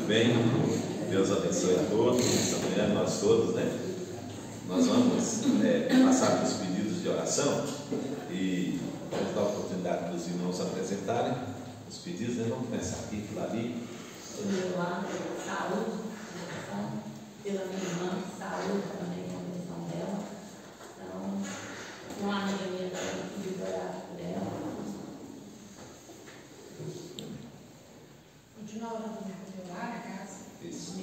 bem? Deus abençoe a todos. Esta manhã nós todos, né? Nós vamos passar pelos pedidos de oração e vamos dar a oportunidade dos irmãos apresentarem os pedidos, né? Vamos começar aqui, Flavi. Meu lá, saúde, pela minha irmã, saúde também, a missão dela. Então, não há ninguém que orar por ela. Continua orando por orar na casa. Isso.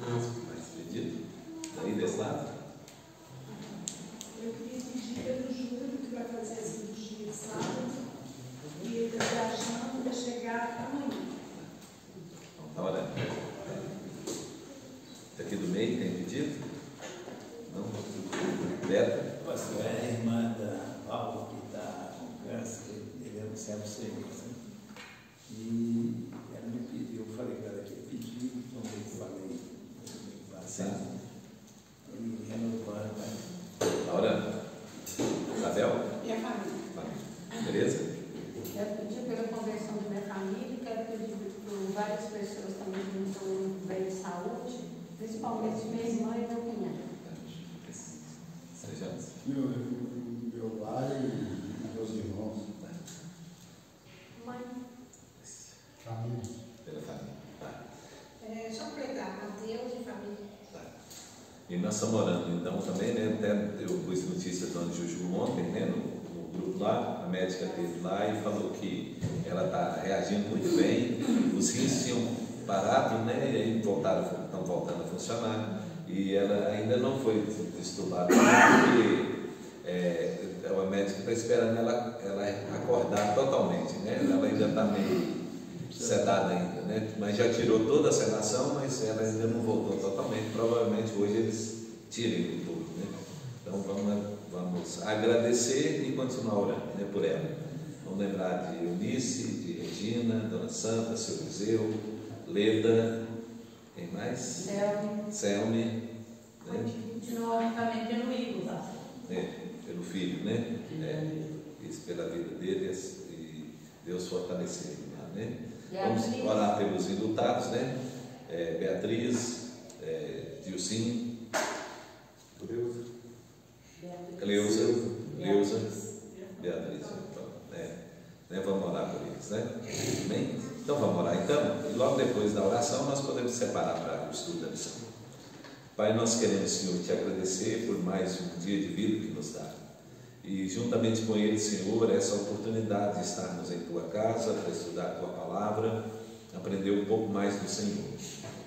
Mais pedido? Daí desse lado? Eu queria pedir pelo Júlio, que vai fazer a cirurgia sábado, e ele está viajando para chegar amanhã. Então, tá orando. Daqui do meio tem pedido? Não? Beto? Pastor, é a irmã da Paula que está com câncer, ele é um servo Senhor, né? E ela me pediu, eu falei que ela queria pedir, então eu falei no passado, e renovando, né? Tá orando. Isabel? Minha família. Beleza? Quero pedir pela conversão da minha família e quero pedir por várias pessoas também que não estão bem de saúde, principalmente minha irmã e meu cunhado. Sejamos. Meu pai e meus irmãos. Mãe. Família. Pela família. Tá. Só completar, Mateus e família. Tá. E nós estamos orando, então, também, né? Até eu pus notícia do Juju ontem, né? No grupo lá, a médica esteve lá e falou que ela está reagindo muito bem. Os rins tinham parado, né? E aí estão voltando a funcionar. E ela ainda não foi estubada, porque a médica está esperando ela acordar totalmente, né? Ela ainda está meio sedada ainda, né? Mas já tirou toda a sedação, mas ela ainda não voltou totalmente. Provavelmente hoje eles tirem tudo, né? Então vamos agradecer e continuar orando, né, por ela. Vamos lembrar de Eunice, de Regina, Dona Santa, Seu Eliseu, Leda, quem mais? Selme, né? Continua orando também pelo Igor, pastor. Pelo filho, né? Isso pela vida deles e Deus fortalecer ele lá, né? Vamos orar pelos enlutados, né? Beatriz, Dilcim, Cleusa, Beatriz. Então, vamos orar por eles, né? Amém? Então vamos orar então, e logo depois da oração nós podemos separar para o estudo da lição. Pai, nós queremos, Senhor, te agradecer por mais um dia de vida que nos dá. E juntamente com ele, Senhor, essa oportunidade de estarmos em tua casa para estudar a tua palavra, aprender um pouco mais do Senhor.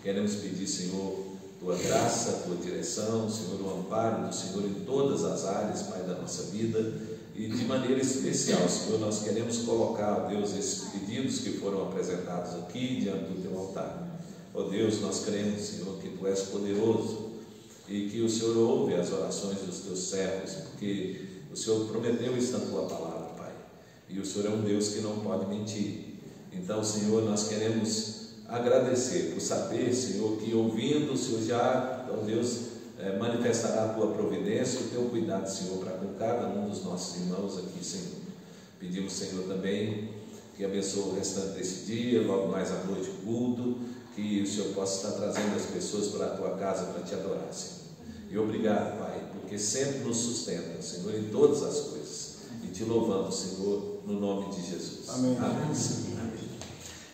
Queremos pedir, Senhor, tua graça, tua direção, Senhor, o amparo do Senhor em todas as áreas, Pai, da nossa vida. E de maneira especial, Senhor, nós queremos colocar, Deus, esses pedidos que foram apresentados aqui diante do teu altar. Ó Deus, nós cremos, Senhor, que tu és poderoso e que o Senhor ouve as orações dos teus servos, porque o Senhor prometeu isso na tua palavra, Pai. E o Senhor é um Deus que não pode mentir. Então, Senhor, nós queremos agradecer por saber, Senhor, que ouvindo, o Senhor já, ó Deus, manifestará a tua providência e o teu cuidado, Senhor, para com cada um dos nossos irmãos aqui, Senhor. Pedimos, Senhor, também que abençoe o restante desse dia, logo mais à noite o culto, que o Senhor possa estar trazendo as pessoas para a tua casa para te adorar, Senhor. E obrigado, Pai, porque sempre nos sustenta, Senhor, em todas as coisas. E te louvamos, Senhor, no nome de Jesus. Amém. Amém, Senhor. Amém.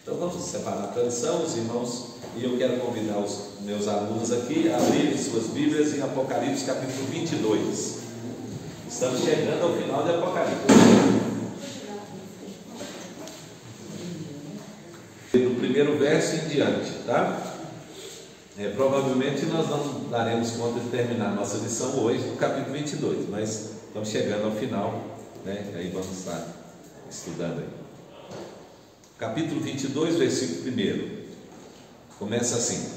Então vamos separar a canção, os irmãos, e eu quero convidar os meus alunos aqui a abrirem suas Bíblias em Apocalipse capítulo 22. Estamos chegando ao final de Apocalipse. Do primeiro verso em diante, tá? Provavelmente nós não daremos conta de terminar a nossa lição hoje no capítulo 22, mas estamos chegando ao final, né? Aí vamos estar estudando aí. Capítulo 22, versículo 1. Começa assim: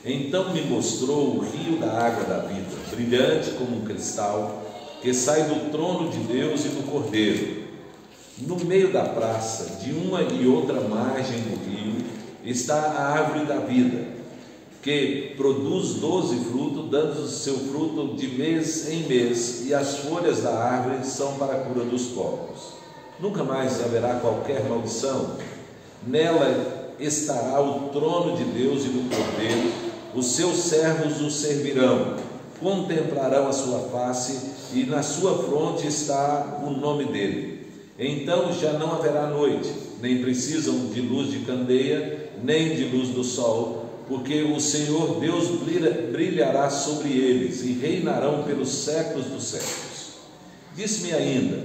Então me mostrou o rio da água da vida, brilhante como um cristal, que sai do trono de Deus e do Cordeiro. No meio da praça, de uma e outra margem do rio, está a árvore da vida, que produz 12 frutos, dando o seu fruto de mês em mês, e as folhas da árvore são para a cura dos povos. Nunca mais haverá qualquer maldição. Nela estará o trono de Deus e do Cordeiro, os seus servos o servirão, contemplarão a sua face, e na sua fronte está o nome dele. Então já não haverá noite, nem precisam de luz de candeia, nem de luz do sol, porque o Senhor Deus brilhará sobre eles, e reinarão pelos séculos dos séculos. Disse-me ainda: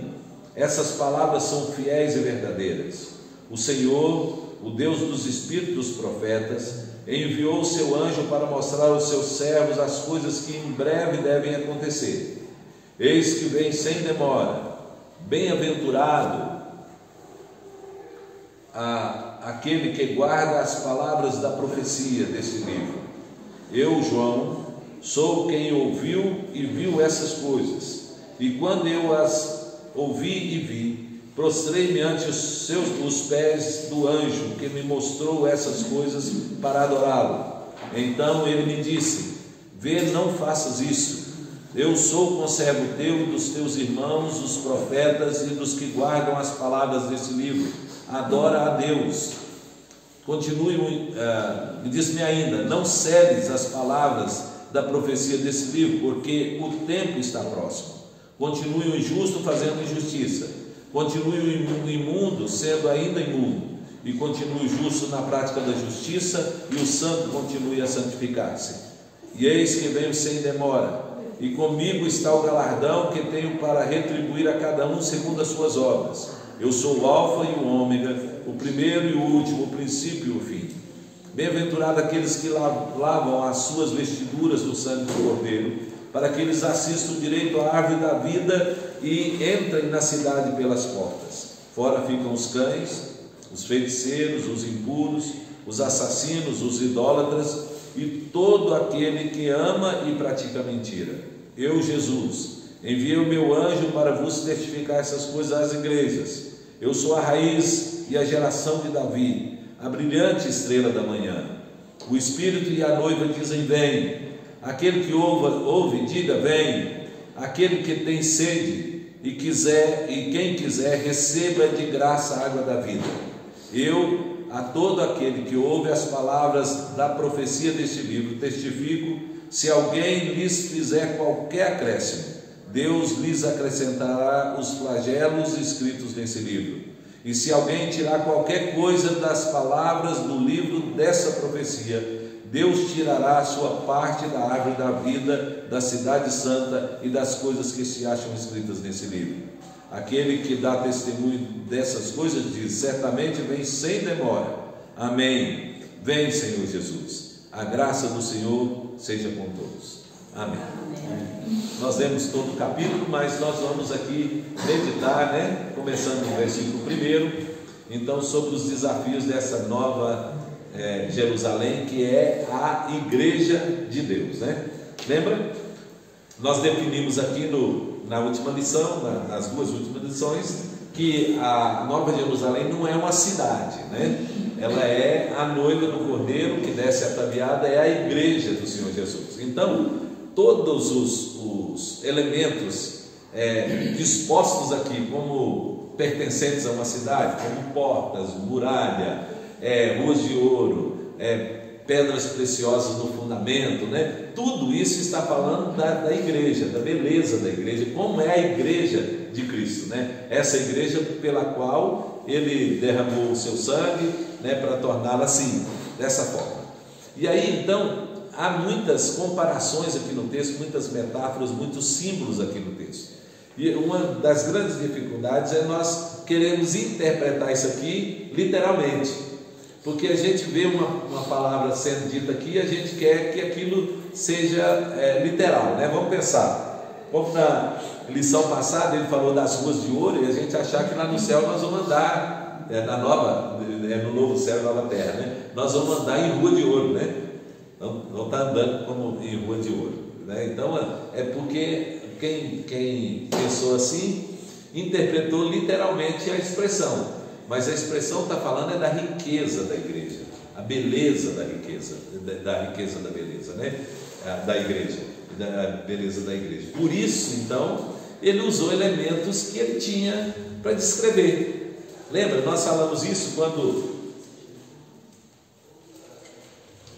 essas palavras são fiéis e verdadeiras. O Senhor, o Deus dos espíritos dos profetas, enviou o seu anjo para mostrar aos seus servos as coisas que em breve devem acontecer. Eis que vem sem demora. Bem-aventurado aquele que guarda as palavras da profecia desse livro. Eu, João, sou quem ouviu e viu essas coisas, e quando eu as ouvi e vi, prostrei-me ante os pés do anjo que me mostrou essas coisas para adorá-lo. Então ele me disse: vê, não faças isso. Eu sou conservo teu e dos teus irmãos, os profetas, e dos que guardam as palavras desse livro. Adora a Deus. Continue, diz-me ainda: não cedes as palavras da profecia desse livro, porque o tempo está próximo. Continue o injusto fazendo injustiça, continue o imundo sendo ainda imundo, e continue o justo na prática da justiça, e o santo continue a santificar-se. E eis que venho sem demora, e comigo está o galardão que tenho para retribuir a cada um segundo as suas obras. Eu sou o Alfa e o Ômega, o primeiro e o último, o princípio e o fim. Bem-aventurado aqueles que lavam as suas vestiduras no sangue do Cordeiro, para que eles assistam direito à árvore da vida e entrem na cidade pelas portas. Fora ficam os cães, os feiticeiros, os impuros, os assassinos, os idólatras e todo aquele que ama e pratica mentira. Eu, Jesus, enviei o meu anjo para vos testificar essas coisas às igrejas. Eu sou a raiz e a geração de Davi, a brilhante estrela da manhã. O Espírito e a noiva dizem: vem. Aquele que ouve, diga: vem. Aquele que tem sede e quem quiser, receba de graça a água da vida. Eu, a todo aquele que ouve as palavras da profecia deste livro, testifico: se alguém lhes fizer qualquer acréscimo, Deus lhes acrescentará os flagelos escritos nesse livro. E se alguém tirar qualquer coisa das palavras do livro dessa profecia, Deus tirará a sua parte da árvore da vida, da cidade santa e das coisas que se acham escritas nesse livro. Aquele que dá testemunho dessas coisas diz: certamente vem sem demora. Amém. Vem, Senhor Jesus. A graça do Senhor seja com todos. Amém. Nós lemos todo o capítulo, mas nós vamos aqui meditar, começando no versículo 1, então, sobre os desafios dessa nova Jerusalém, que é a igreja de Deus, Lembra? Nós definimos aqui na última lição, nas duas últimas lições, que a Nova Jerusalém não é uma cidade, Ela é a noiva do Cordeiro que desce ataviada, é a igreja do Senhor Jesus. Então, todos os elementos dispostos aqui como pertencentes a uma cidade, como portas, muralha, ruas de ouro, pedras preciosas no fundamento, tudo isso está falando da igreja, da beleza da igreja, como é a igreja de Cristo, essa igreja pela qual Ele derramou o seu sangue, para torná-la assim, dessa forma. E aí então há muitas comparações aqui no texto, muitas metáforas, muitos símbolos aqui no texto. E uma das grandes dificuldades é nós queremos interpretar isso aqui literalmente, porque a gente vê uma palavra sendo dita aqui e a gente quer que aquilo seja literal, Vamos pensar, como na lição passada ele falou das ruas de ouro, e a gente achar que lá no céu nós vamos andar, no novo céu e nova terra, nós vamos andar em rua de ouro, não está andando como em rua de ouro, Então é porque quem pensou assim interpretou literalmente a expressão, mas a expressão está falando da riqueza da igreja, a beleza da riqueza da beleza, da igreja, da beleza da igreja. Por isso, então, ele usou elementos que ele tinha para descrever. Lembra? Nós falamos isso quando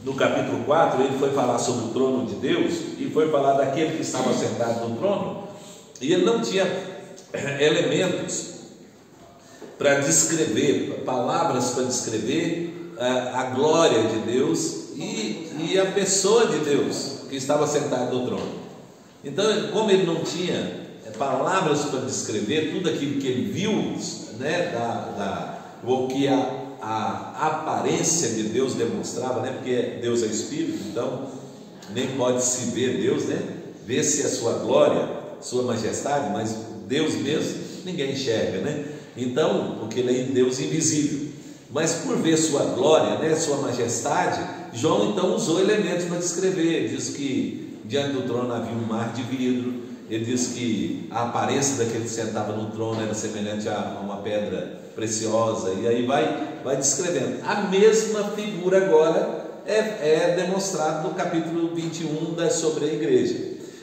no capítulo 4, ele foi falar sobre o trono de Deus e foi falar daquele que estava sentado no trono, e ele não tinha elementos para descrever, palavras para descrever a glória de Deus e a pessoa de Deus que estava sentado no trono. Então, como ele não tinha palavras para descrever tudo aquilo que ele viu, né, o que a aparência de Deus demonstrava, né, porque Deus é Espírito, então nem pode se ver Deus, né, ver-se a sua glória, sua majestade, mas Deus mesmo ninguém enxerga, né? Então, porque ele é Deus invisível, mas por ver sua glória, né, sua majestade, João então usou elementos para descrever. Diz que diante do trono havia um mar de vidro. Ele diz que a aparência daquele que sentava no trono era semelhante a uma pedra preciosa, e aí vai descrevendo. A mesma figura agora é demonstrada no capítulo 21 sobre a igreja.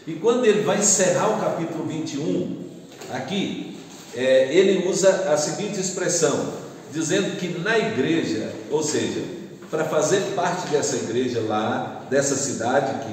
E quando ele vai encerrar o capítulo 21, aqui, ele usa a seguinte expressão, dizendo que na igreja, ou seja, para fazer parte dessa igreja lá, dessa cidade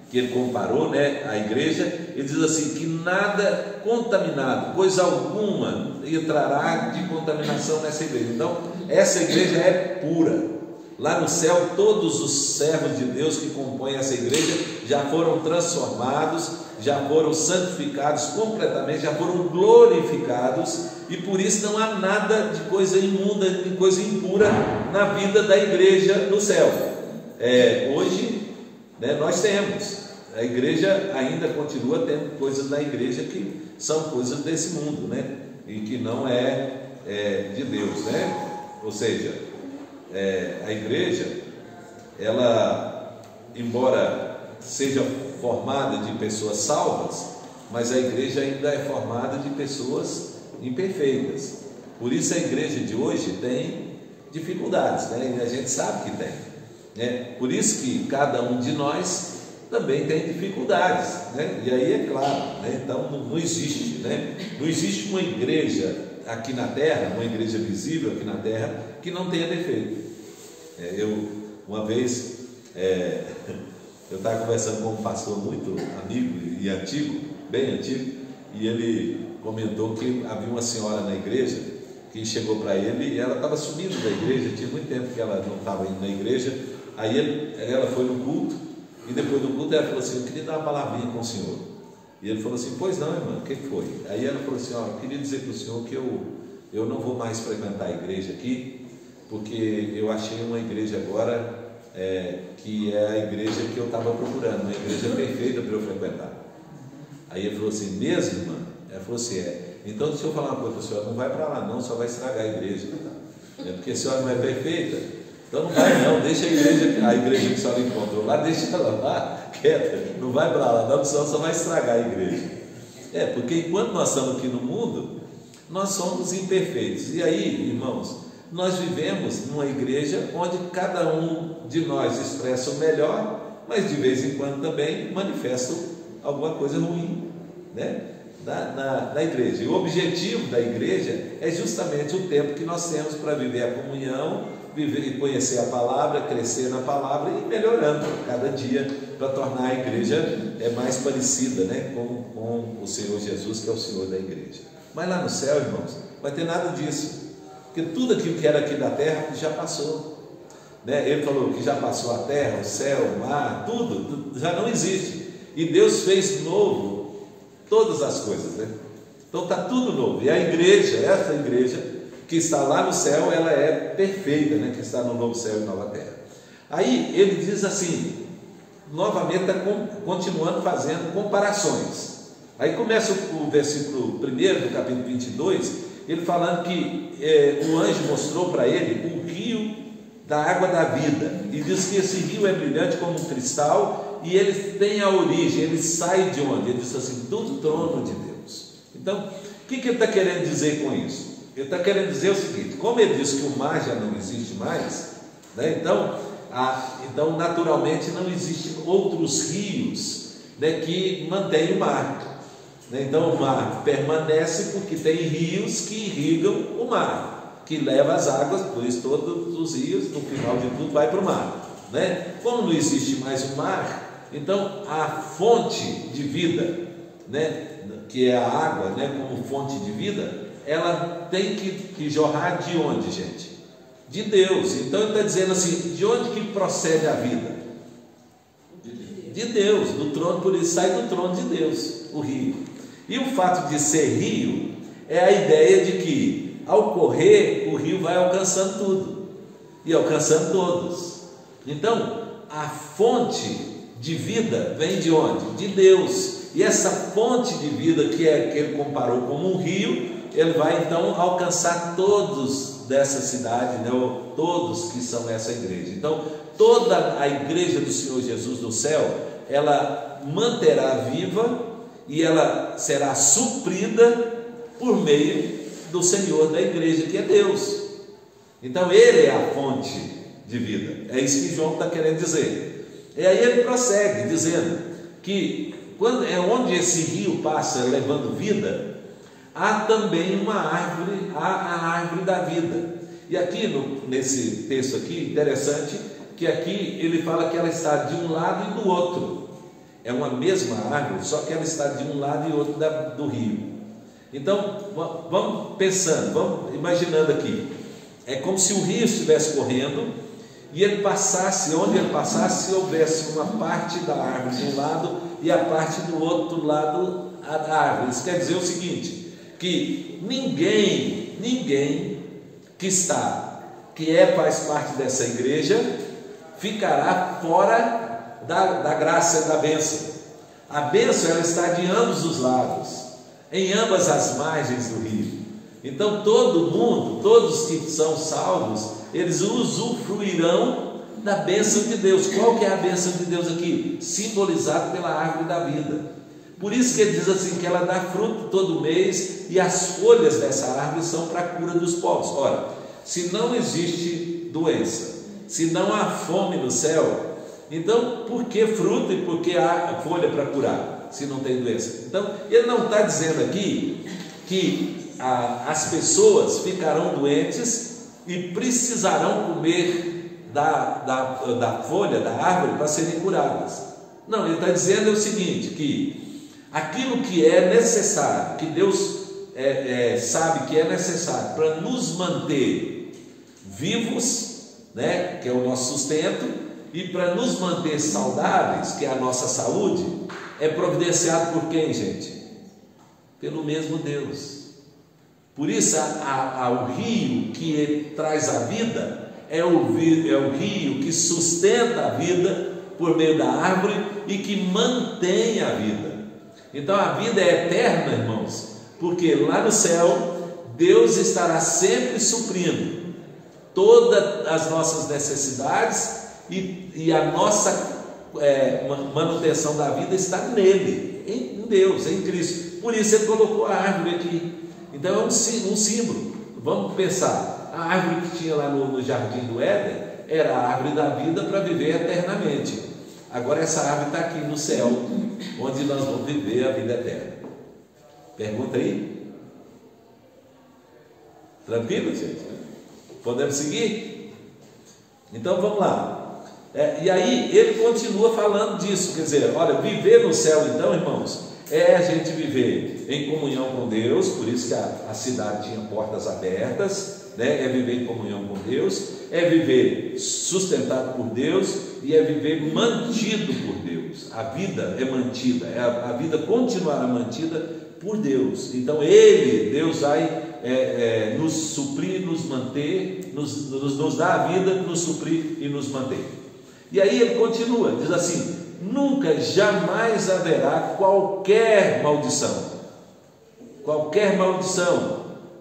que ele comparou, né, a igreja, ele diz assim, que nada contaminado, coisa alguma entrará de contaminação nessa igreja. Então, essa igreja é pura. Lá no céu, todos os servos de Deus que compõem essa igreja já foram transformados, já foram santificados completamente, já foram glorificados, e por isso não há nada de coisa imunda, de coisa impura na vida da igreja no céu. Hoje, né, nós temos, a igreja ainda continua tendo coisas na igreja que são coisas desse mundo, né, e que não é de Deus, né? Ou seja, a igreja, ela, embora seja formada de pessoas salvas, mas a igreja ainda é formada de pessoas imperfeitas. Por isso a igreja de hoje tem dificuldades, né? E a gente sabe que tem, né? Por isso que cada um de nós também tem dificuldades, né? E aí é claro, né? Então não existe, né? Não existe uma igreja aqui na terra, uma igreja visível aqui na terra, que não tenha defeito. Uma vez eu estava conversando com um pastor muito amigo e antigo, bem antigo, e ele comentou que havia uma senhora na igreja que chegou para ele e ela estava sumindo da igreja, tinha muito tempo que ela não estava indo na igreja. Aí ela foi no culto, e depois do culto ela falou assim, eu queria dar uma palavrinha com o senhor. E ele falou assim, pois não, irmã, o que foi? Aí ela falou assim, eu queria dizer para o senhor que eu não vou mais frequentar a igreja aqui, porque eu achei uma igreja agora que é a igreja que eu estava procurando, uma igreja perfeita para eu frequentar. Aí ele falou assim, mesmo, irmã? Ela falou assim, então deixa eu falar uma coisa para a senhora, não vai para lá não, só vai estragar a igreja, porque a senhora não é perfeita, então não vai não, deixa a igreja que a senhora encontrou lá, deixa ela lá, quieta, não vai para lá não, senão só vai estragar a igreja. Porque enquanto nós estamos aqui no mundo, nós somos imperfeitos, e aí, irmãos, nós vivemos numa igreja onde cada um de nós expressa o melhor, mas de vez em quando também manifesta alguma coisa ruim, né, na igreja. E o objetivo da igreja é justamente o tempo que nós temos para viver a comunhão, viver e conhecer a palavra, crescer na palavra e melhorando cada dia para tornar a igreja mais parecida, né, com o Senhor Jesus, que é o Senhor da igreja. Mas lá no céu, irmãos, não vai ter nada disso. Porque tudo aquilo que era aqui da terra já passou, né? Ele falou que já passou a terra, o céu, o mar, tudo já não existe. E Deus fez novo todas as coisas, né? Então está tudo novo. E a igreja, essa igreja que está lá no céu, ela é perfeita, né? Que está no novo céu e nova terra. Aí ele diz assim, novamente está continuando fazendo comparações. Aí começa o versículo 1 do capítulo 22, ele falando que o anjo mostrou para ele o rio da água da vida, e diz que esse rio é brilhante como um cristal, e ele tem a origem, ele sai de onde? Ele diz assim, do trono de Deus. Então, o que ele está querendo dizer com isso? Ele está querendo dizer o seguinte, como ele diz que o mar já não existe mais, né, então naturalmente não existem outros rios, né, que mantêm o mar. Então o mar permanece porque tem rios que irrigam o mar, que leva as águas, por isso todos os rios, no final de tudo, vai para o mar. né? Como não existe mais o mar, então a fonte de vida, né, que é a água, né, como fonte de vida, ela tem que jorrar de onde, gente? De Deus. Então ele está dizendo assim, de onde que procede a vida? De Deus, do trono, por isso sai do trono de Deus, o rio. E o fato de ser rio é a ideia de que ao correr o rio vai alcançando tudo e alcançando todos. Então a fonte de vida vem de onde? De Deus. E essa fonte de vida que ele comparou como um rio, ele vai então alcançar todos dessa cidade, né? Ou todos que são essa igreja. Então toda a igreja do Senhor Jesus no céu, ela manterá viva e ela será suprida por meio do Senhor da igreja, que é Deus. Então ele é a fonte de vida. É isso que João está querendo dizer. E aí ele prossegue dizendo que quando é onde esse rio passa levando vida, há também uma árvore, a árvore da vida. E aqui nesse texto aqui, interessante, que aqui ele fala que ela está de um lado e do outro. É uma mesma árvore, só que ela está de um lado e outro do rio. Então vamos pensando, vamos imaginando aqui. É como se o rio estivesse correndo e ele passasse, onde ele passasse, se houvesse uma parte da árvore de um lado e a parte do outro lado da árvore. Isso quer dizer o seguinte, que ninguém que faz parte dessa igreja ficará fora da graça e da bênção. A bênção ela está de ambos os lados, em ambas as margens do rio. Então todo mundo, todos que são salvos, eles usufruirão da bênção de Deus. Qual que é a bênção de Deus aqui? Simbolizado pela árvore da vida. Por isso que ele diz assim, que ela dá fruto todo mês e as folhas dessa árvore são para a cura dos povos. Ora, se não existe doença, se não há fome no céu, então por que fruto e por que há folha para curar, se não tem doença? Então ele não está dizendo aqui que as pessoas ficarão doentes e precisarão comer da folha da árvore para serem curadas. Não, ele está dizendo o seguinte, que aquilo que é necessário, que Deus sabe que é necessário para nos manter vivos, né, que é o nosso sustento, e para nos manter saudáveis, que é a nossa saúde, é providenciado por quem, gente? Pelo mesmo Deus. Por isso o rio que traz a vida é o rio que sustenta a vida por meio da árvore e que mantém a vida. Então a vida é eterna, irmãos, porque lá no céu Deus estará sempre suprindo todas as nossas necessidades e a nossa manutenção da vida está nele, em Deus, em Cristo. Por isso ele colocou a árvore aqui. Então é um símbolo. Vamos pensar, a árvore que tinha lá no jardim do Éden era a árvore da vida para viver eternamente. Agora essa árvore está aqui no céu, onde nós vamos viver a vida eterna. Pergunta aí? Tranquilo, gente? Podemos seguir? Então vamos lá. E aí ele continua falando disso, quer dizer, olha, viver no céu então, irmãos, é a gente viver em comunhão com Deus, por isso que a cidade tinha portas abertas, né? É viver em comunhão com Deus, é viver sustentado por Deus e é viver mantido por Deus. A vida é mantida, a vida continuará mantida por Deus. Então Deus vai nos suprir, nos manter, nos dar a vida, nos suprir e nos manter. E aí ele continua, diz assim: nunca, jamais haverá qualquer maldição,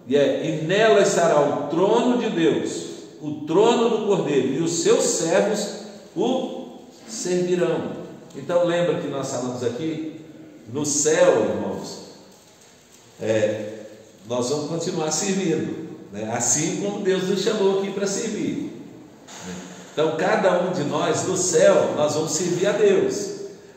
e nela estará o trono de Deus, o trono do Cordeiro, e os seus servos o servirão. Então lembra que nós falamos aqui, no céu, irmãos, nós vamos continuar servindo, né? Assim como Deus nos chamou aqui para servir. Então cada um de nós no céu, nós vamos servir a Deus.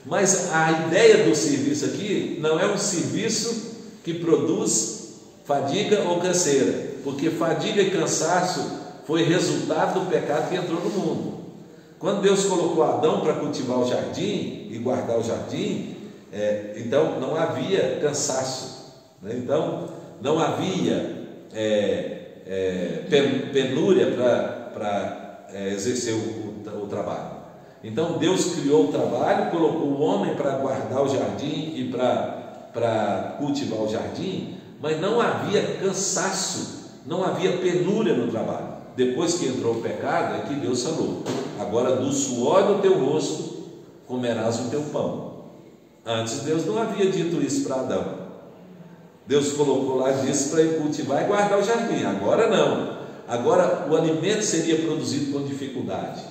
Mas a ideia do serviço aqui não é um serviço que produz fadiga ou canseira, porque fadiga e cansaço foi resultado do pecado que entrou no mundo. Quando Deus colocou Adão para cultivar o jardim e guardar o jardim, então não havia cansaço, né? Então não havia penúria para exercer o trabalho. Então Deus criou o trabalho, colocou o homem para guardar o jardim e para cultivar o jardim, mas não havia cansaço, não havia penúria no trabalho. Depois que entrou o pecado, é que Deus falou: agora do suor do teu rosto comerás o teu pão. Antes Deus não havia dito isso para Adão. Deus colocou lá e disse para ele cultivar e guardar o jardim. Agora não. Agora o alimento seria produzido com dificuldade.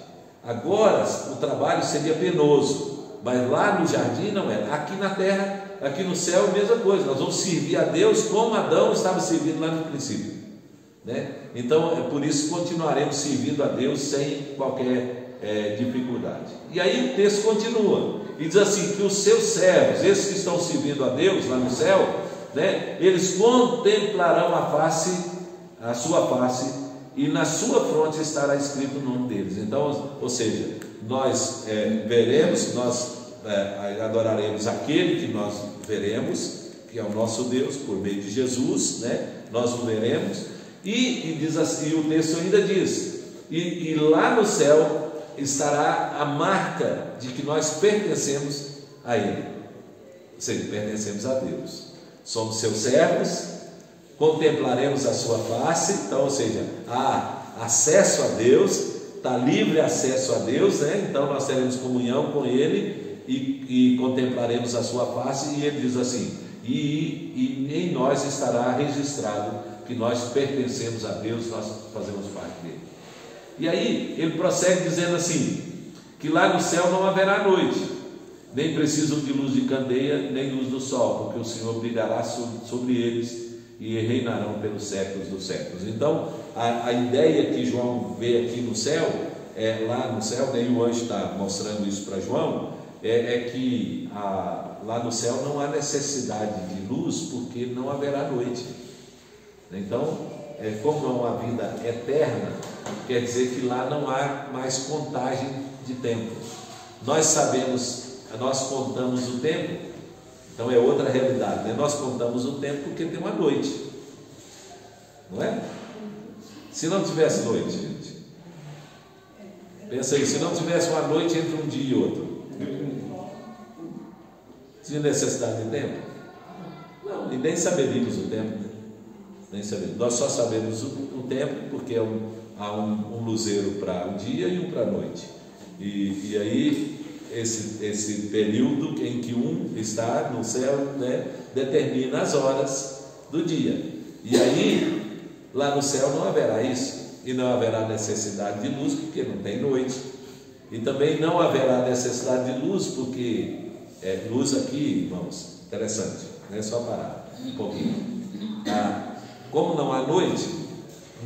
Agora o trabalho seria penoso. Mas lá no jardim não era. Aqui na terra, aqui no céu, a mesma coisa. Nós vamos servir a Deus como Adão estava servindo lá no princípio, né? Então é por isso que continuaremos servindo a Deus sem qualquer dificuldade. E aí o texto continua e diz assim: que os seus servos, esses que estão servindo a Deus lá no céu, né, eles contemplarão a sua face, e na sua fronte estará escrito o nome deles. Então, ou seja, nós veremos, nós adoraremos aquele que nós veremos, que é o nosso Deus, por meio de Jesus, né? Nós o veremos, e diz assim, o texto ainda diz, e lá no céu estará a marca de que nós pertencemos a Ele, ou seja, pertencemos a Deus, somos seus servos, contemplaremos a sua face. Então, ou seja, há acesso a Deus, está livre acesso a Deus, né? Então nós teremos comunhão com Ele e contemplaremos a sua face. E ele diz assim: e em nós estará registrado que nós pertencemos a Deus, nós fazemos parte dele. E aí ele prossegue dizendo assim, que lá no céu não haverá noite, nem precisam de luz de candeia, nem luz do sol, porque o Senhor brilhará sobre eles e reinarão pelos séculos dos séculos. Então a ideia que João vê aqui no céu, lá no céu, daí o anjo está mostrando isso para João, é que lá no céu não há necessidade de luz, porque não haverá noite. Então, como é uma vida eterna, quer dizer que lá não há mais contagem de tempo. Nós sabemos, nós contamos o tempo, então é outra realidade, né? Nós contamos o tempo porque tem uma noite, não é? Se não tivesse noite, gente, pensa aí, se não tivesse uma noite entre um dia e outro, tinha necessidade de tempo? Não, e nem saberíamos o tempo, né? Nem sabemos. Nós só sabemos o tempo porque há um luzeiro para o dia e um para a noite. E aí esse período em que um está no céu, né, determina as horas do dia. E aí lá no céu não haverá isso, e não haverá necessidade de luz porque não tem noite. E também não haverá necessidade de luz porque luz aqui, irmãos, interessante, né? Só parar um pouquinho. Como não há noite,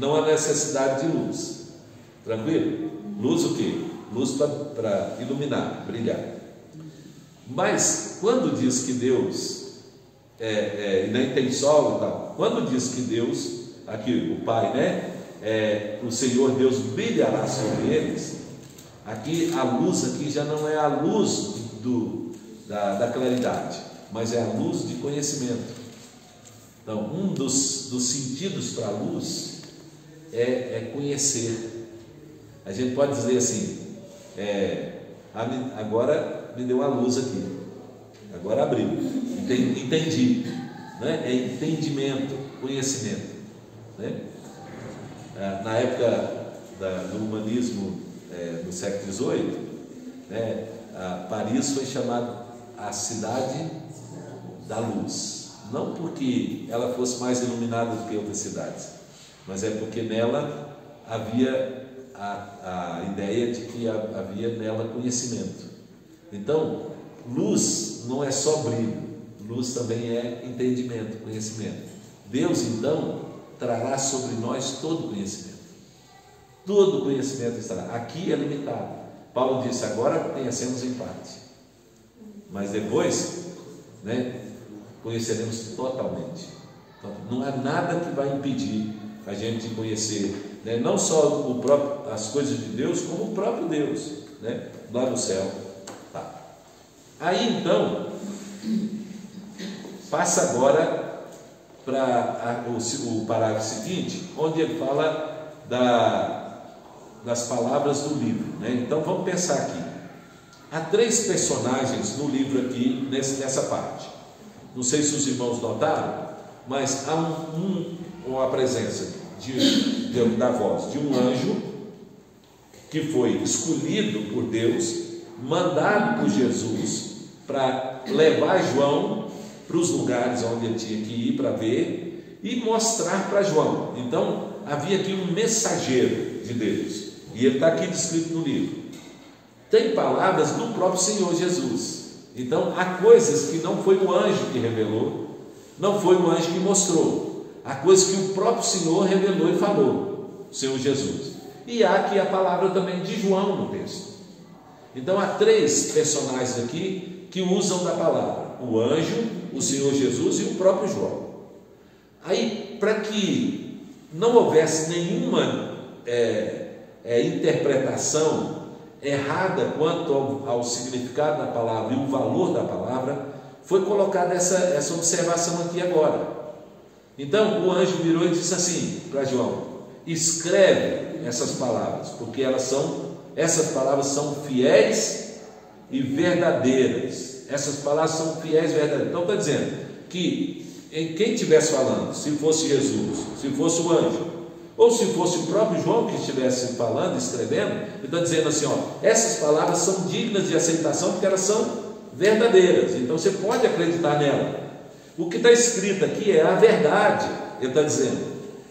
não há necessidade de luz. Tranquilo? Luz o quê? Luz para iluminar, brilhar. Mas quando diz que Deus e nem tem sol e tal, quando diz que Deus, aqui o Pai, né, o Senhor Deus brilhará sobre eles, aqui a luz aqui já não é a luz da claridade, mas é a luz de conhecimento. Então, um dos sentidos para a luz é conhecer. A gente pode dizer assim, agora me deu a luz aqui, agora abriu, entendi, né? É entendimento, conhecimento, né? Na época do humanismo do século XVIII, né, Paris foi chamada a cidade da luz. Não porque ela fosse mais iluminada do que outras cidades, mas é porque nela havia a ideia de que havia nela conhecimento. Então, luz não é só brilho, luz também é entendimento, conhecimento. Deus, então, trará sobre nós todo conhecimento. Todo conhecimento estará. Aqui é limitado. Paulo disse, agora conhecemos em parte, mas depois, né, conheceremos totalmente. Então, não há nada que vai impedir a gente de conhecer né? Não só as coisas de Deus, como o próprio Deus, né? Lá no céu. Tá. Aí então, passa agora para o parágrafo seguinte, onde ele fala das palavras do livro, né? Então vamos pensar aqui. Há 3 personagens no livro aqui, nessa parte. Não sei se os irmãos notaram, mas há uma presença da voz de um anjo que foi escolhido por Deus, mandado por Jesus para levar João para os lugares onde ele tinha que ir para ver e mostrar para João. Então havia aqui um mensageiro de Deus, e ele está aqui descrito no livro. Tem palavras do próprio Senhor Jesus. Então há coisas que não foi o anjo que revelou, não foi o anjo que mostrou, há coisas que o próprio Senhor revelou e falou, o Senhor Jesus. E há aqui a palavra também de João no texto. Então há 3 personagens aqui que usam da palavra: o anjo, o Senhor Jesus e o próprio João. Aí, para que não houvesse nenhuma interpretação errada quanto ao significado da palavra e o valor da palavra, foi colocada essa observação aqui agora. Então o anjo virou e disse assim para João: escreve essas palavras, porque essas palavras são fiéis e verdadeiras. Essas palavras são fiéis e verdadeiras. Então está dizendo que quem estivesse falando, se fosse Jesus, se fosse o anjo, ou se fosse o próprio João que estivesse falando, escrevendo, ele está dizendo assim: essas palavras são dignas de aceitação porque elas são verdadeiras, então você pode acreditar nela. O que está escrito aqui é a verdade, ele está dizendo,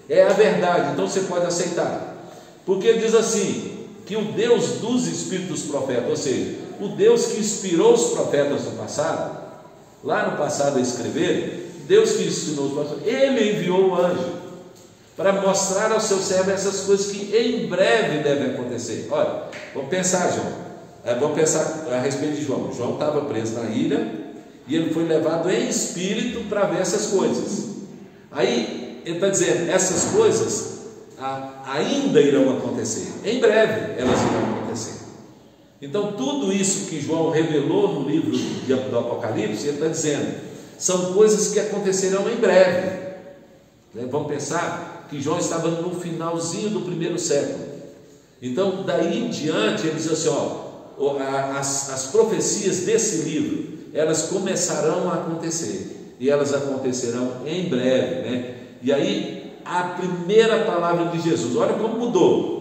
é a verdade, então você pode aceitar, porque ele diz assim, que o Deus dos espíritos dos profetas, ou seja, o Deus que inspirou os profetas no passado, lá no passado a escrever, Deus que ensinou os profetas, ele enviou o anjo para mostrar ao seu servo essas coisas que em breve devem acontecer. Olha, vamos pensar, João. Vamos pensar a respeito de João. João estava preso na ilha e ele foi levado em espírito para ver essas coisas. Aí ele está dizendo: essas coisas ainda irão acontecer, em breve elas irão acontecer. Então tudo isso que João revelou no livro do Apocalipse, ele está dizendo, são coisas que acontecerão em breve. Vamos pensar que João estava no finalzinho do 1º século. Então daí em diante ele diz assim: as profecias desse livro, elas começarão a acontecer, e elas acontecerão em breve, né? E aí a primeira palavra de Jesus, olha como mudou.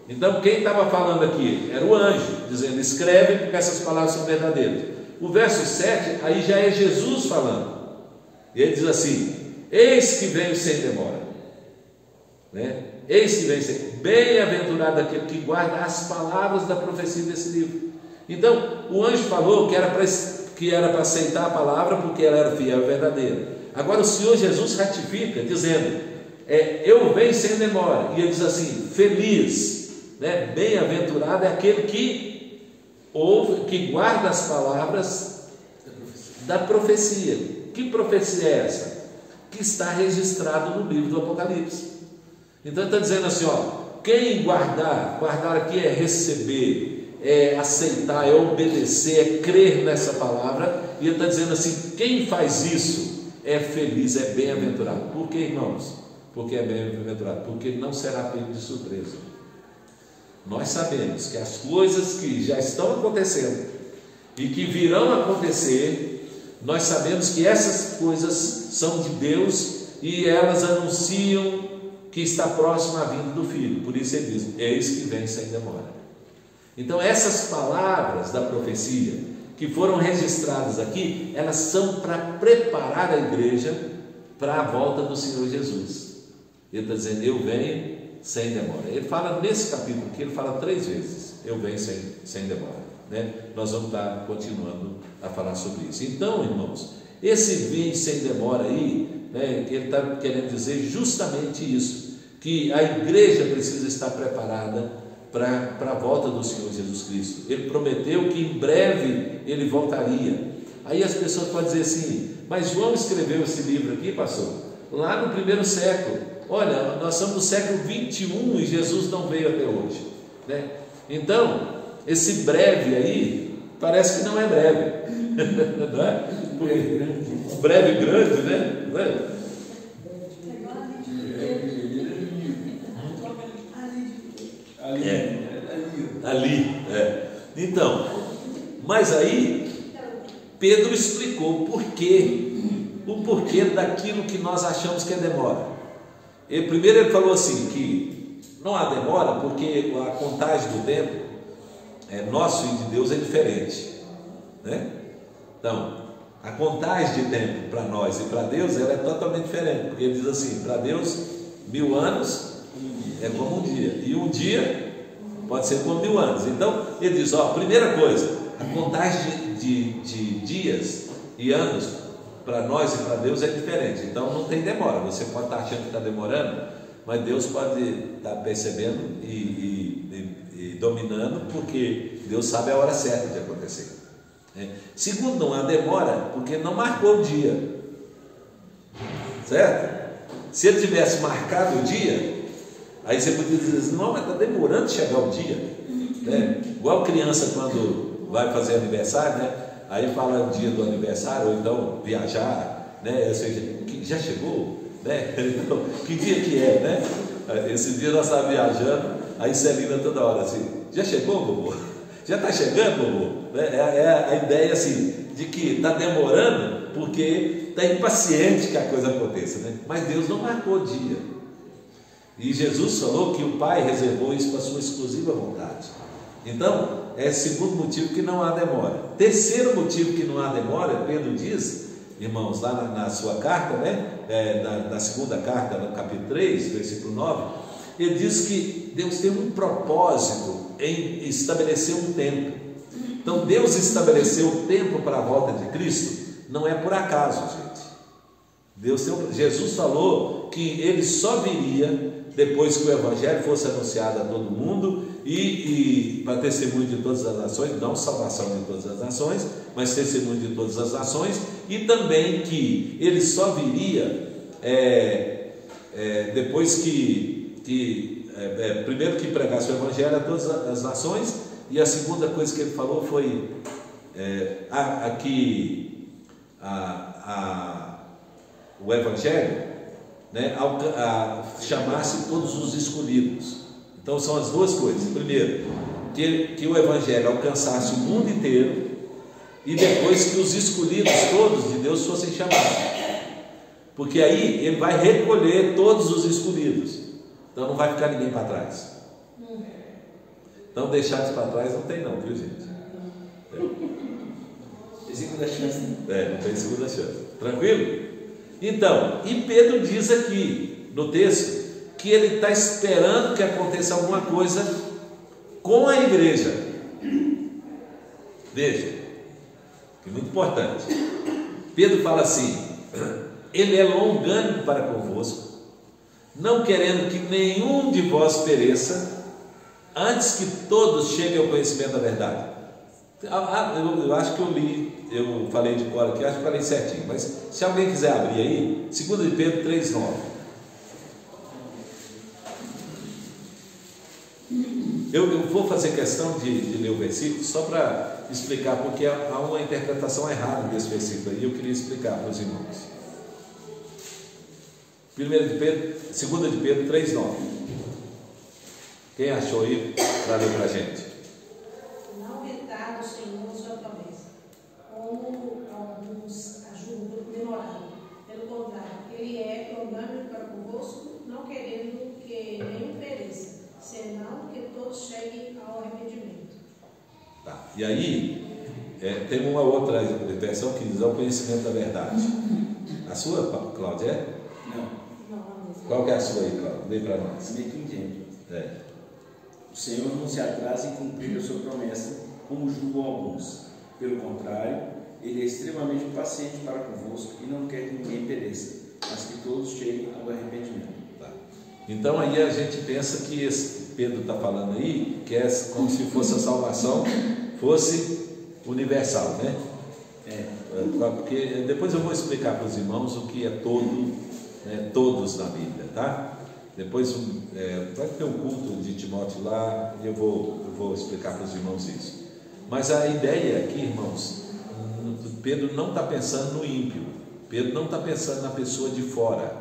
Então quem estava falando aqui era o anjo, dizendo: escreve porque essas palavras são verdadeiras. O verso 7, aí já é Jesus falando, e ele diz assim: eis que venho sem demora, né? Eis que venho sem, bem-aventurado aquele que guarda as palavras da profecia desse livro. Então o anjo falou que era para aceitar a palavra porque ela era fiel e verdadeira. Agora o Senhor Jesus ratifica dizendo: eu venho sem demora. E ele diz assim: feliz, né? Bem-aventurado é aquele que ouve, que guarda as palavras da profecia. Que profecia é essa? Que está registrado no livro do Apocalipse. Então ele está dizendo assim: quem guardar aqui é receber, é aceitar, é obedecer, é crer nessa palavra. E ele está dizendo assim: quem faz isso é feliz, é bem-aventurado. Por que, irmãos? Porque é bem-aventurado, porque não será pego de surpresa. Nós sabemos que as coisas que já estão acontecendo e que virão acontecer, nós sabemos que essas coisas são de Deus e elas anunciam que está próximo à vinda do Filho. Por isso ele diz: eis que vem sem demora. Então essas palavras da profecia que foram registradas aqui, elas são para preparar a igreja para a volta do Senhor Jesus. Ele está dizendo: eu venho sem demora. Ele fala nesse capítulo aqui, ele fala 3 vezes: eu venho sem demora, né? Nós vamos estar continuando a falar sobre isso. Então, irmãos, esse vem sem demora aí, né, ele está querendo dizer justamente isso, que a igreja precisa estar preparada para a volta do Senhor Jesus Cristo. Ele prometeu que em breve ele voltaria. Aí as pessoas podem dizer assim: mas João escreveu esse livro aqui, pastor, lá no 1º século. Olha, nós estamos no século 21 e Jesus não veio até hoje, né? Então, esse breve aí, parece que não é breve, não é? Breve grande, né? Não é? Ali, Então, mas aí Pedro explicou o porquê daquilo que nós achamos que é demora. Primeiro ele falou assim, que não há demora porque a contagem do tempo nosso e de Deus é diferente, né? Então, a contagem de tempo para nós e para Deus ela é totalmente diferente, porque ele diz assim, para Deus 1000 anos é como um dia, e um dia pode ser como 1000 anos. Então ele diz, primeira coisa, a contagem de dias e anos para nós e para Deus é diferente, então não tem demora. Você pode estar achando que está demorando, mas Deus pode estar percebendo e dominando, porque Deus sabe a hora certa de acontecer. Segundo, não há demora porque não marcou o dia, certo? Se ele tivesse marcado o dia, aí você podia dizer assim, não, mas está demorando chegar o dia, né? Igual criança quando vai fazer aniversário, né? Aí fala o dia do aniversário, ou então viajar, né? Ou seja, já chegou, né? Então, que dia que é, né? Esse dia nós estávamos viajando, aí Celina toda hora assim, já chegou, vovô? Já está chegando, vovô? É a ideia assim, de que está demorando porque está impaciente que a coisa aconteça, né? Mas Deus não marcou o dia. E Jesus falou que o Pai reservou isso para a sua exclusiva vontade. Então, é o segundo motivo que não há demora. Terceiro motivo que não há demora, Pedro diz, irmãos, lá na sua carta, né? Na segunda carta, no capítulo 3, versículo 9, ele diz que Deus tem um propósito em estabelecer um tempo. Então, Deus estabeleceu o tempo para a volta de Cristo, não é por acaso, gente. Jesus falou que ele só viria depois que o Evangelho fosse anunciado a todo mundo e para testemunho de todas as nações, não salvação de todas as nações, mas testemunho de todas as nações, e também que ele só viria depois primeiro que pregasse o Evangelho a todas as nações, e a segunda coisa que ele falou foi o Evangelho, né, chamasse todos os escolhidos. Então são as duas coisas. Primeiro, que o Evangelho alcançasse o mundo inteiro, e depois que os escolhidos todos de Deus fossem chamados, porque aí ele vai recolher todos os escolhidos, então não vai ficar ninguém para trás. Então deixados para trás não tem não, viu, gente? Tem segunda chance. Não tem segunda chance. Tranquilo? Então, e Pedro diz aqui no texto que ele está esperando que aconteça alguma coisa com a igreja. Veja, que é muito importante. Pedro fala assim, ele é longânimo para convosco, não querendo que nenhum de vós pereça, antes que todos cheguem ao conhecimento da verdade. Eu acho que eu falei de cor aqui, acho que falei certinho, mas se alguém quiser abrir aí, 2 de Pedro 3,9. Eu vou fazer questão de ler o versículo só para explicar, porque há uma interpretação errada desse versículo aí, eu queria explicar para os irmãos. 2 de Pedro 3,9. Quem achou aí para ler para a gente? Não retarda o Senhor sua promessa, como alguns ajudam demorado. Pelo contrário, ele é longânimo para convosco, não querendo que nenhum pereça, senão que todos cheguem ao arrependimento. Tá. E aí, tem uma outra versão que diz ao conhecimento da verdade. A sua, Cláudia, é? Não. Qual que é a sua aí, Cláudia? Lê para nós. Meio que entende. O Senhor não se atrasa em cumprir a sua promessa, como julgam alguns. Pelo contrário, ele é extremamente paciente para convosco e não quer que ninguém pereça, mas que todos cheguem ao arrependimento. Tá. Então aí a gente pensa que esse Pedro está falando aí, que é como se fosse a salvação fosse universal, né? Porque depois eu vou explicar para os irmãos o que é todo, né, todos na Bíblia, tá? Depois vai ter um culto de Timóteo lá, e eu vou explicar para os irmãos isso. Mas a ideia aqui, irmãos, Pedro não está pensando no ímpio, Pedro não está pensando na pessoa de fora,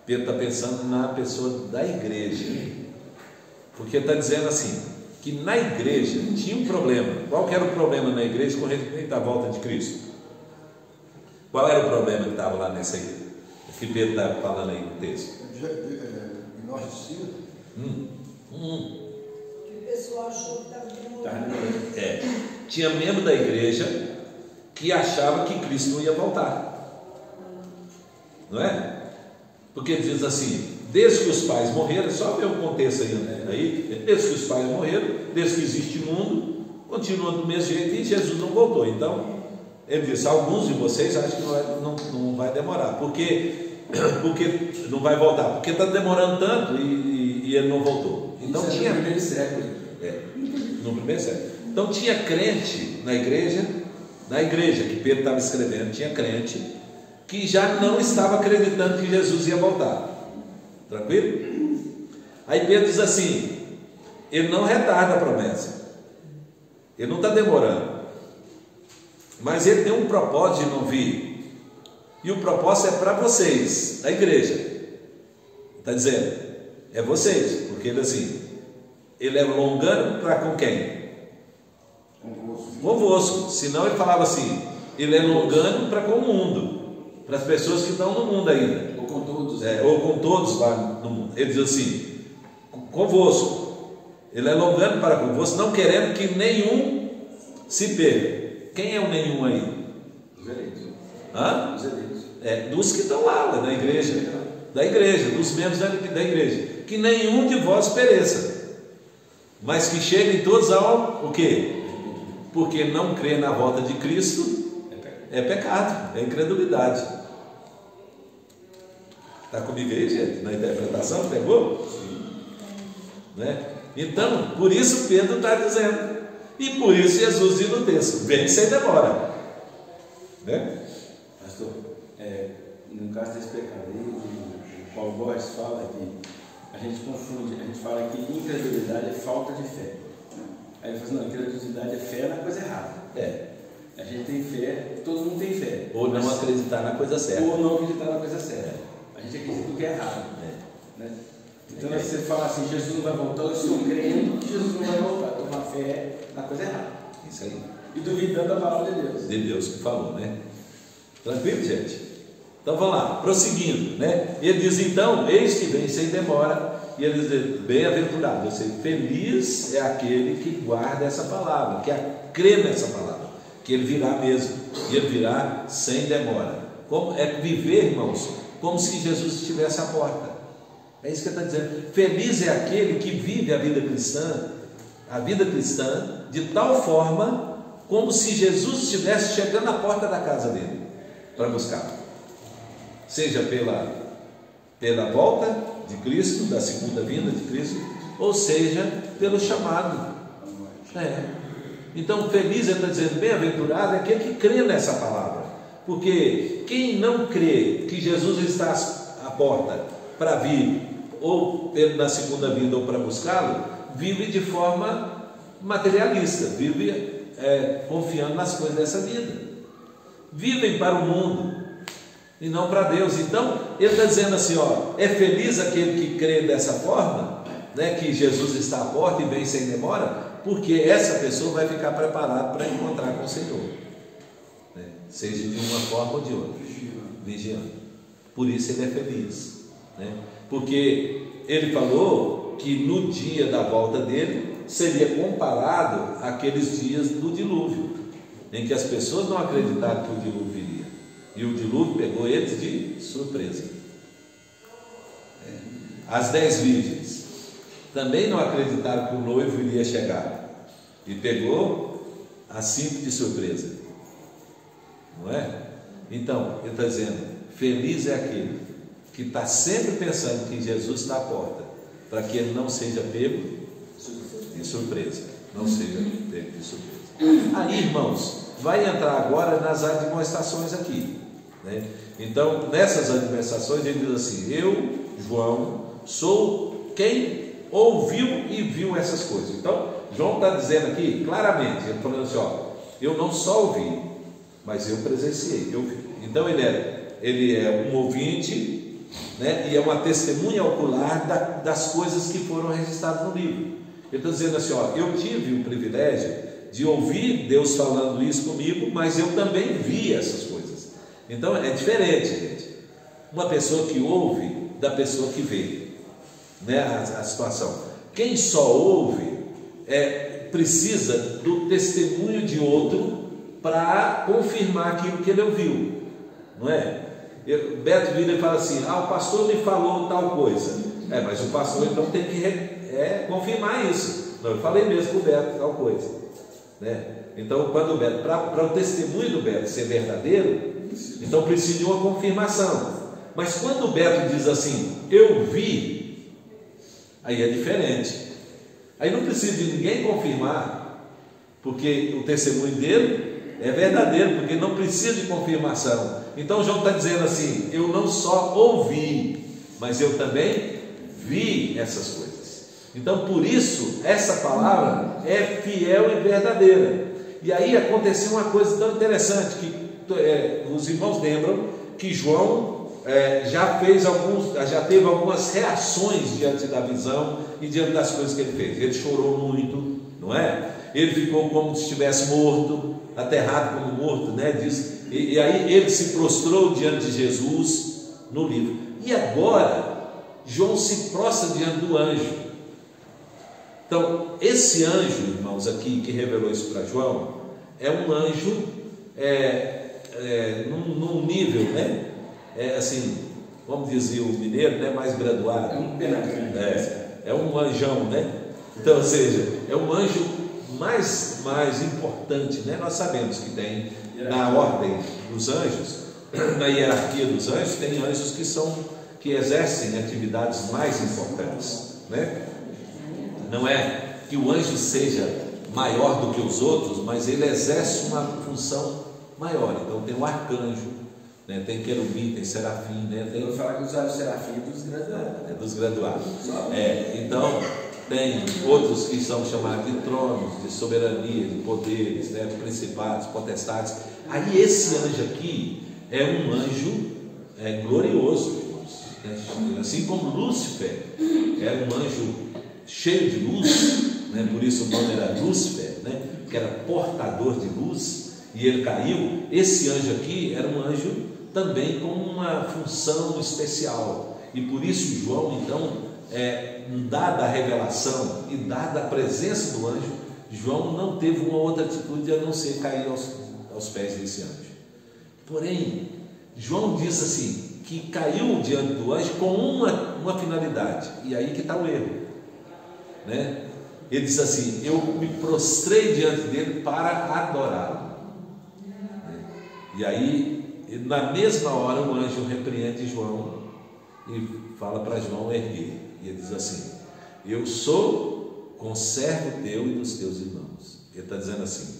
Pedro está pensando na pessoa da igreja, porque está dizendo assim, que na igreja tinha um problema. Qual que era o problema na igreja com respeito à volta de Cristo? Qual era o problema que estava lá nessa igreja? Que Pedro está falando aí no texto? Gnóstico. Que o pessoal achou que estava demorando. Tinha membro da igreja que achava que Cristo não ia voltar, não é? Porque diz assim, desde que os pais morreram, só ver o contexto aí, desde que os pais morreram, desde que existe mundo, continua do mesmo jeito e Jesus não voltou. Então, ele disse, alguns de vocês acham que não vai demorar, porque não vai voltar, porque está demorando tanto e ele não voltou. Então isso tinha no primeiro século. No primeiro século. Então tinha crente na igreja que Pedro estava escrevendo, tinha crente que já não estava acreditando que Jesus ia voltar. Tranquilo? Aí Pedro diz assim, ele não retarda a promessa, ele não está demorando, mas ele tem um propósito de não vir, e o propósito é para vocês, a igreja. Está dizendo, é vocês, porque ele assim, ele é longânimo para com quem? Convosco. Senão ele falava assim, ele é longânimo para com o mundo, para as pessoas que estão no mundo ainda, ou com todos lá no mundo. Ele diz assim, convosco, ele é longânimo para convosco, não querendo que nenhum se perca. Quem é o nenhum aí? Os eleitos. Hã? Os eleitos. Dos que estão lá na igreja, dos membros da igreja, que nenhum de vós pereça, mas que cheguem todos ao o quê? Porque não crer na volta de Cristo é pecado, é incredulidade. Está comigo aí, gente? Na interpretação, pegou? Né? Então, por isso Pedro está dizendo, e por isso Jesus diz no texto, vem sem demora. Né? Pastor, no caso desse pecado aí, o Paulo Borges fala que a gente confunde, a gente fala que incredulidade é falta de fé. Aí ele fala assim, não, incredulidade é fé na coisa errada. A gente tem fé, todo mundo tem fé. Ou não acreditar na coisa certa. Ou não acreditar na coisa certa. A gente acredita no que é errado. Né? Então, se você fala assim, Jesus não vai voltar, eu estou crendo que Jesus não vai voltar. Estou com a fé na coisa errada. Isso aí. E duvidando da palavra de Deus. De Deus que falou, né? Tranquilo, gente? Então vamos lá, prosseguindo, né? Ele diz então, eis que vem sem demora, e ele diz, bem-aventurado, ou seja, feliz é aquele que guarda essa palavra, que crê nessa palavra, que ele virá mesmo, e ele virá sem demora. Como é viver, irmãos, como se Jesus estivesse à porta. É isso que ele está dizendo. Feliz é aquele que vive a vida cristã de tal forma como se Jesus estivesse chegando à porta da casa dele para buscar, seja pela volta de Cristo, da segunda vinda de Cristo, ou seja pelo chamado. Então feliz, ele está dizendo, bem-aventurado é aquele que crê nessa palavra, porque quem não crê que Jesus está à porta para vir, ou na segunda vinda, ou para buscá-lo, vive de forma materialista, vive confiando nas coisas dessa vida, vivem para o mundo e não para Deus. Então ele está dizendo assim, é feliz aquele que crê dessa forma, né, que Jesus está à porta e vem sem demora, porque essa pessoa vai ficar preparada para encontrar com o Senhor, né, seja de uma forma ou de outra, vigiando. Por isso ele é feliz, né, porque ele falou que no dia da volta dele seria comparado àqueles dias do dilúvio, em que as pessoas não acreditaram que o dilúvio viria, e o dilúvio pegou eles de surpresa. As 10 virgens também não acreditaram que o noivo iria chegar, e pegou as 5 de surpresa, não é? Então ele está dizendo, feliz é aquele que está sempre pensando que Jesus está à porta, para que ele não seja pego de surpresa, não seja pego de surpresa. Aí, irmãos, vai entrar agora nas admoestações aqui, né? Então, nessas admoestações ele diz assim, eu, João, sou quem ouviu e viu essas coisas. Então, João está dizendo aqui claramente, ele falando assim, ó, eu não só ouvi, mas eu presenciei, eu vi. Então ele é um ouvinte, né, e é uma testemunha ocular das coisas que foram registradas no livro. Ele está dizendo assim, ó, eu tive o privilégio de ouvir Deus falando isso comigo, mas eu também vi essas coisas. Então é diferente, gente, uma pessoa que ouve da pessoa que vê, né, a situação. Quem só ouve precisa do testemunho de outro para confirmar aquilo que ele ouviu, não é? Beto vira e fala assim, o pastor me falou tal coisa, mas o pastor então tem que confirmar isso. Não, eu falei mesmo com o Beto tal coisa, né? Então, quando o Beto, para o testemunho do Beto ser verdadeiro, então precisa de uma confirmação. Mas quando o Beto diz assim, eu vi, aí é diferente. Aí não precisa de ninguém confirmar, porque o testemunho dele é verdadeiro, porque não precisa de confirmação. Então João está dizendo assim, eu não só ouvi, mas eu também vi essas coisas. Então por isso essa palavra é fiel e verdadeira. E aí aconteceu uma coisa tão interessante, que os irmãos lembram que João já teve algumas reações diante da visão e diante das coisas que ele fez. Ele chorou muito, não é? Ele ficou como se estivesse morto, aterrado como morto, né? E aí ele se prostrou diante de Jesus no livro. E agora João se prostra diante do anjo. Então esse anjo, irmãos, aqui que revelou isso para João, é um anjo num nível, né? Assim, vamos dizer o mineiro, né? Mais graduado. É um anjão, né? Então, ou seja, é um anjo mais importante, né? Nós sabemos que tem na ordem dos anjos, na hierarquia dos anjos, tem anjos que exercem atividades mais importantes, né? Não é que o anjo seja maior do que os outros, mas ele exerce uma função maior. Então tem o arcanjo, né? Tem querubim, tem serafim, né? Eu vou falar que os serafim é dos graduados. Dos graduados. Então tem outros que são chamados de tronos, de soberania, de poderes, né? Principados, potestades. Aí esse anjo aqui é um anjo glorioso, né? Assim como Lúcifer era um anjo cheio de luz, né? Por isso o nome era Lúcifer, né? Que era portador de luz, e ele caiu. Esse anjo aqui era um anjo também com uma função especial, e por isso João, então, dada a revelação e dada a presença do anjo, João não teve uma outra atitude a não ser cair aos pés desse anjo. Porém, João diz assim, que caiu diante do anjo com uma finalidade, e aí que está o erro, né? Ele diz assim, eu me prostrei diante dele para adorá-lo. E aí, na mesma hora, o anjo repreende João e fala para João erguer. E ele diz assim, eu sou conservo teu e dos teus irmãos. Ele está dizendo assim,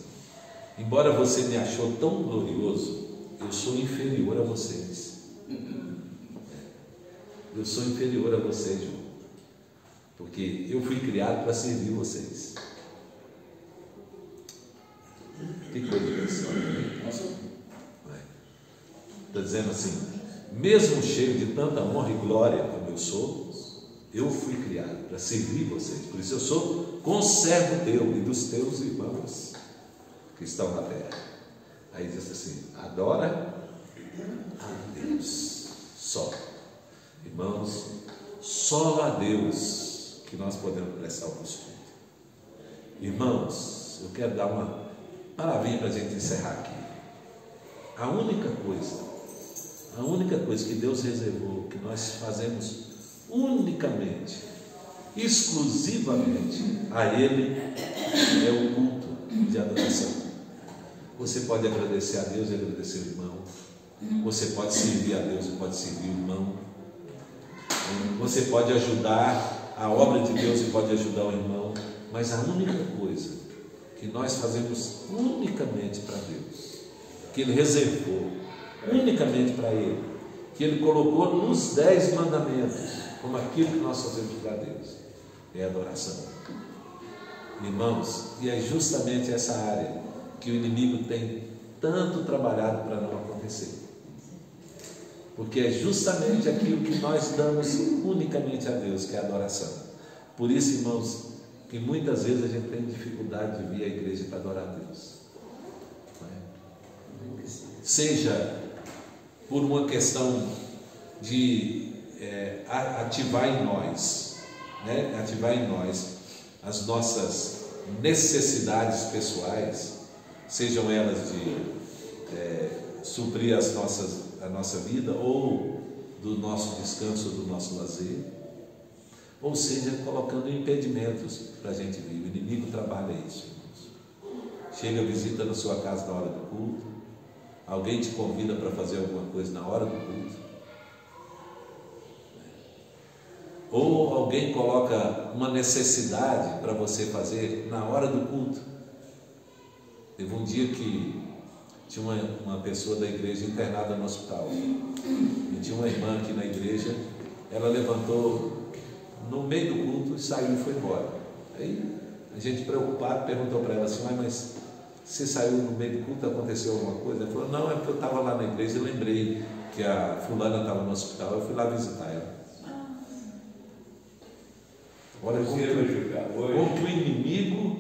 embora você me achou tão glorioso, eu sou inferior a vocês. Eu sou inferior a vocês, João, porque eu fui criado para servir vocês. Que coisa interessante. Está dizendo assim, mesmo cheio de tanta honra e glória como eu sou, eu fui criado para servir vocês. Por isso eu sou conservo teu e dos teus irmãos que estão na terra. Aí diz assim, adora a Deus só. Irmãos, só a Deus que nós podemos prestar o nosso culto. Irmãos, eu quero dar uma palavrinha para a gente encerrar aqui. A única coisa que Deus reservou, que nós fazemos unicamente, exclusivamente a Ele, é o culto de adoração. Você pode agradecer a Deus e agradecer o irmão. Você pode servir a Deus e pode servir o irmão. Você pode ajudar a obra de Deus e pode ajudar o irmão. Mas a única coisa que nós fazemos unicamente para Deus, que Ele reservou unicamente para Ele, que Ele colocou nos 10 mandamentos, como aquilo que nós fazemos para Deus, é adoração. Irmãos, e é justamente essa área que o inimigo tem tanto trabalhado para não acontecer. Porque é justamente aquilo que nós damos unicamente a Deus, que é a adoração. Por isso, irmãos, que muitas vezes a gente tem dificuldade de vir à igreja para adorar a Deus. Seja por uma questão de ativar em nós, né? Ativar em nós as nossas necessidades pessoais, sejam elas de suprir a nossa vida, ou do nosso descanso, do nosso lazer, ou seja, colocando impedimentos para a gente vir. O inimigo trabalha isso, irmãos. Chega, visita na sua casa na hora do culto, alguém te convida para fazer alguma coisa na hora do culto, ou alguém coloca uma necessidade para você fazer na hora do culto. Teve um dia que tinha uma pessoa da igreja internada no hospital, e tinha uma irmã aqui na igreja. Ela levantou no meio do culto e saiu e foi embora. Aí a gente, preocupado, perguntou para ela assim: mas você saiu no meio do culto, aconteceu alguma coisa? Ela falou: não, é porque eu estava lá na igreja e lembrei que a fulana estava no hospital, eu fui lá visitar ela. Olha como que o inimigo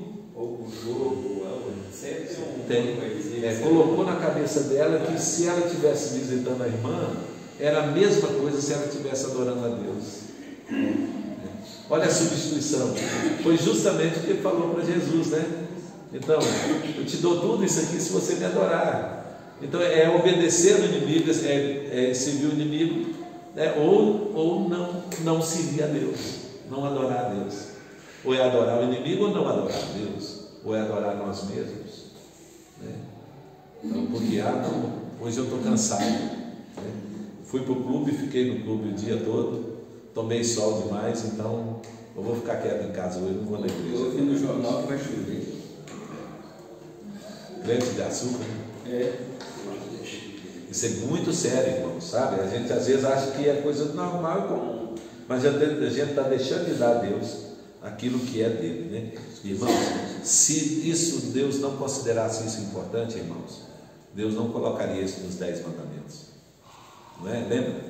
colocou na cabeça dela que se ela estivesse visitando a irmã, era a mesma coisa se ela estivesse adorando a Deus. Olha a substituição. Foi justamente o que ele falou para Jesus, né? Então, eu te dou tudo isso aqui se você me adorar. Então, é obedecer o inimigo, é servir o inimigo, né? ou não servir a Deus, não adorar a Deus. Ou é adorar o inimigo ou não adorar a Deus, ou é adorar nós mesmos, né? Então, porque hoje eu estou cansado, né? Fui para o clube, fiquei no clube o dia todo, tomei sol demais, então eu vou ficar quieto em casa hoje, não vou na igreja. Eu vi no jornal que vai chover. Crente de açúcar, né? Isso é muito sério, irmão, sabe? A gente às vezes acha que é coisa normal e comum, mas a gente está deixando de dar a Deus aquilo que é dele, né? Irmãos, se isso Deus não considerasse isso importante, irmãos, Deus não colocaria isso nos 10 mandamentos, não é? Lembra?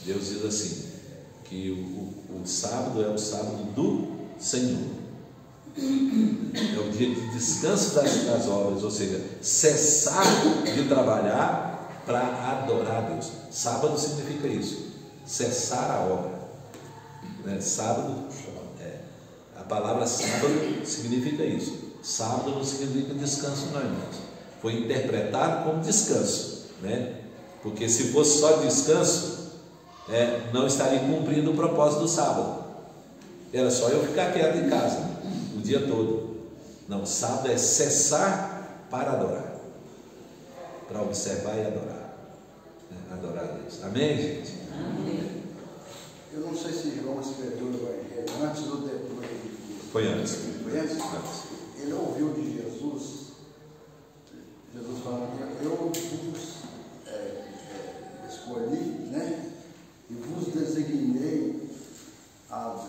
Deus diz assim, que o sábado é o sábado do Senhor, é o dia de descanso das obras, ou seja, cessar de trabalhar para adorar a Deus. Sábado significa isso, cessar a obra, né? Sábado, a palavra sábado significa isso. Sábado não significa descanso, não, irmãos. Foi interpretado como descanso, né? Porque se fosse só descanso, não estaria cumprindo o propósito do sábado. Era só eu ficar quieto em casa o dia todo. Não, sábado é cessar para adorar, para observar e adorar, né? Adorar a Deus. Amém, gente? Amém. Eu não sei se João escreveu o Evangelho antes ou depois. Foi antes. Foi antes? Ele ouviu de Jesus falando: eu vos escolhi, né? E vos designei a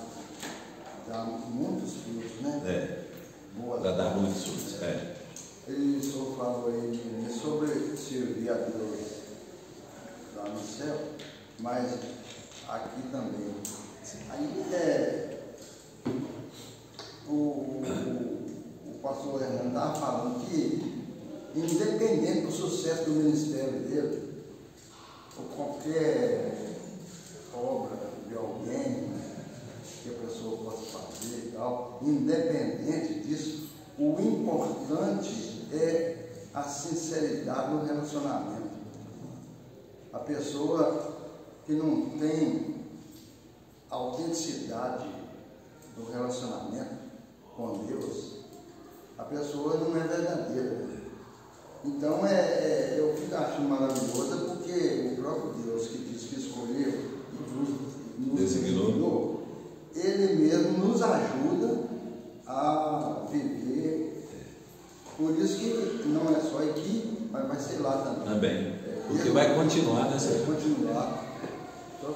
dar muitos frutos, né? Para dar muitos frutos. Ele só falou aí sobre servir a Deus lá no céu, mas aqui também. Aí o pastor Hernando estava falando que, independente do sucesso do ministério dele, ou qualquer obra de alguém, né, que a pessoa possa fazer e tal, independente disso, o importante é a sinceridade no relacionamento. A pessoa que não tem autenticidade do relacionamento com Deus, a pessoa não é verdadeira. Então eu fico achando maravilhoso, porque o próprio Deus que diz que escolheu e nos designou, Ele mesmo nos ajuda a viver. Por isso que não é só aqui, mas vai ser lá também. Porque vai continuar, né? Vai continuar. Então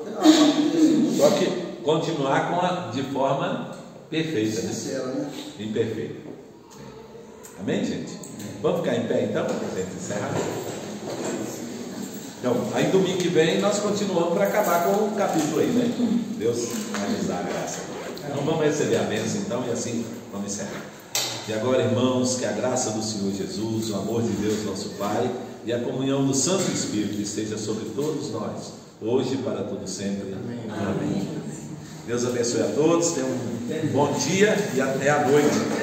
Só que continuar de forma perfeita, né? Sincero, né? Imperfeita. Amém, gente? Vamos ficar em pé então, para a gente encerrar? Então, aí domingo que vem nós continuamos para acabar com o capítulo aí, né? Deus vai nos dar a graça. Então vamos receber a bênção então e assim vamos encerrar. E agora, irmãos, que a graça do Senhor Jesus, o amor de Deus nosso Pai e a comunhão do Santo Espírito esteja sobre todos nós, hoje e para todo sempre. Amém. Deus abençoe a todos, tenham um bom dia e até a noite.